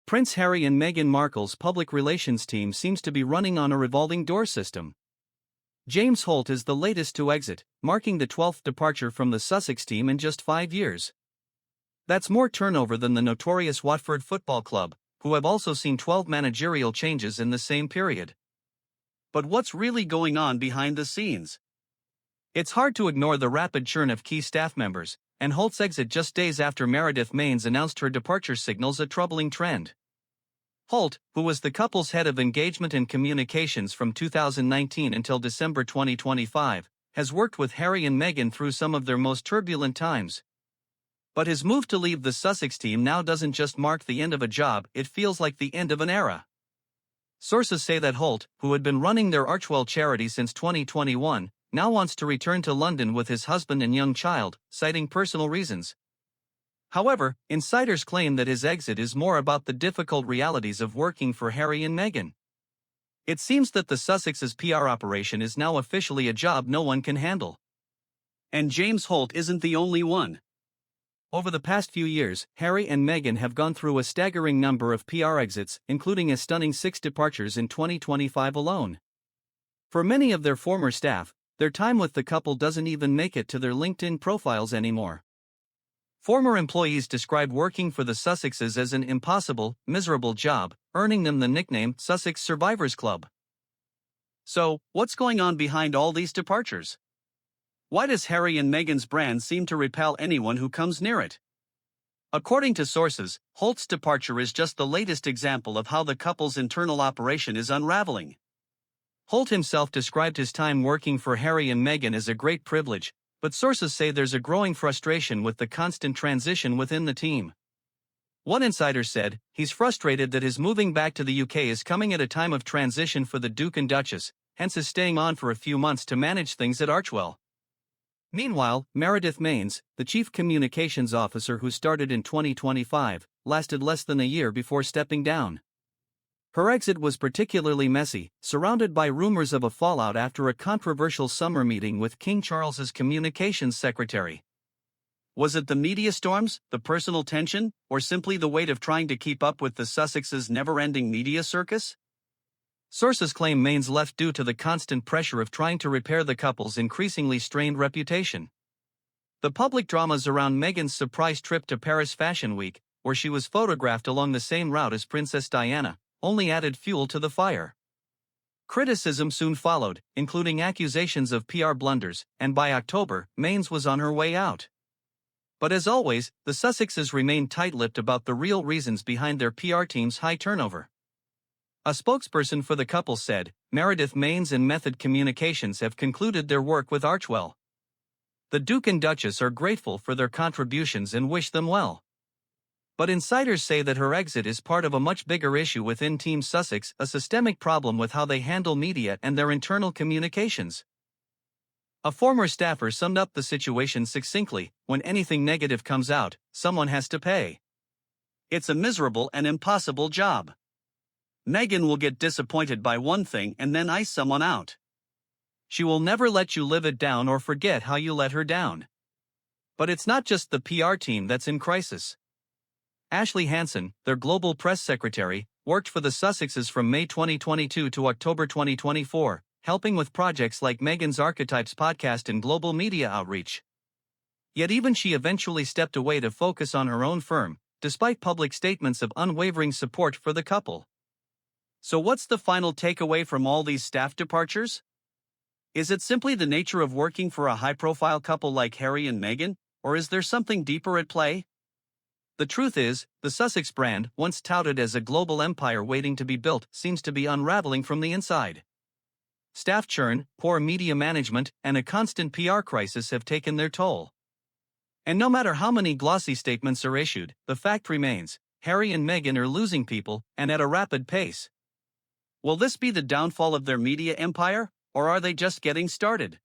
Prince Harry and Meghan Markle's public relations team seems to be running on a revolving door system. James Holt is the latest to exit, marking the 12th departure from the Sussex team in just 5 years. That's more turnover than the notorious Watford Football Club, who have also seen 12 managerial changes in the same period. But what's really going on behind the scenes? It's hard to ignore the rapid churn of key staff members, and Holt's exit just days after Meredith Mains announced her departure signals a troubling trend. Holt, who was the couple's head of engagement and communications from 2019 until December 2025, has worked with Harry and Meghan through some of their most turbulent times. But his move to leave the Sussex team now doesn't just mark the end of a job, it feels like the end of an era. Sources say that Holt, who had been running their Archewell charity since 2021, now wants to return to London with his husband and young child, citing personal reasons. However, insiders claim that his exit is more about the difficult realities of working for Harry and Meghan. It seems that the Sussexes PR operation is now officially a job no one can handle. And James Holt isn't the only one. Over the past few years, Harry and Meghan have gone through a staggering number of PR exits, including a stunning 6 departures in 2025 alone. For many of their former staff, their time with the couple doesn't even make it to their LinkedIn profiles anymore. Former employees describe working for the Sussexes as an impossible, miserable job, earning them the nickname Sussex Survivors Club. So, what's going on behind all these departures? Why does Harry and Meghan's brand seem to repel anyone who comes near it? According to sources, Holt's departure is just the latest example of how the couple's internal operation is unraveling. Holt himself described his time working for Harry and Meghan as a great privilege, but sources say there's a growing frustration with the constant transition within the team. One insider said, he's frustrated that his moving back to the UK is coming at a time of transition for the Duke and Duchess, hence is staying on for a few months to manage things at Archewell. Meanwhile, Meredith Mains, the chief communications officer who started in 2025, lasted less than a year before stepping down. Her exit was particularly messy, surrounded by rumors of a fallout after a controversial summer meeting with King Charles's communications secretary. Was it the media storms, the personal tension, or simply the weight of trying to keep up with the Sussexes' never-ending media circus? Sources claim Mains left due to the constant pressure of trying to repair the couple's increasingly strained reputation. The public dramas around Meghan's surprise trip to Paris Fashion Week, where she was photographed along the same route as Princess Diana, only added fuel to the fire. Criticism soon followed, including accusations of PR blunders, and by October, Mains was on her way out. But as always, the Sussexes remained tight-lipped about the real reasons behind their PR team's high turnover. A spokesperson for the couple said, Meredith Mains and Method Communications have concluded their work with Archewell. The Duke and Duchess are grateful for their contributions and wish them well. But insiders say that her exit is part of a much bigger issue within Team Sussex, a systemic problem with how they handle media and their internal communications. A former staffer summed up the situation succinctly, when anything negative comes out, someone has to pay. It's a miserable and impossible job. Meghan will get disappointed by one thing and then ice someone out. She will never let you live it down or forget how you let her down. But it's not just the PR team that's in crisis. Ashley Hansen, their global press secretary, worked for the Sussexes from May 2022 to October 2024, helping with projects like Meghan's Archetypes podcast and global media outreach. Yet even she eventually stepped away to focus on her own firm, despite public statements of unwavering support for the couple. So what's the final takeaway from all these staff departures? Is it simply the nature of working for a high-profile couple like Harry and Meghan, or is there something deeper at play? The truth is, the Sussex brand, once touted as a global empire waiting to be built, seems to be unraveling from the inside. Staff churn, poor media management, and a constant PR crisis have taken their toll. And no matter how many glossy statements are issued, the fact remains, Harry and Meghan are losing people, and at a rapid pace. Will this be the downfall of their media empire, or are they just getting started?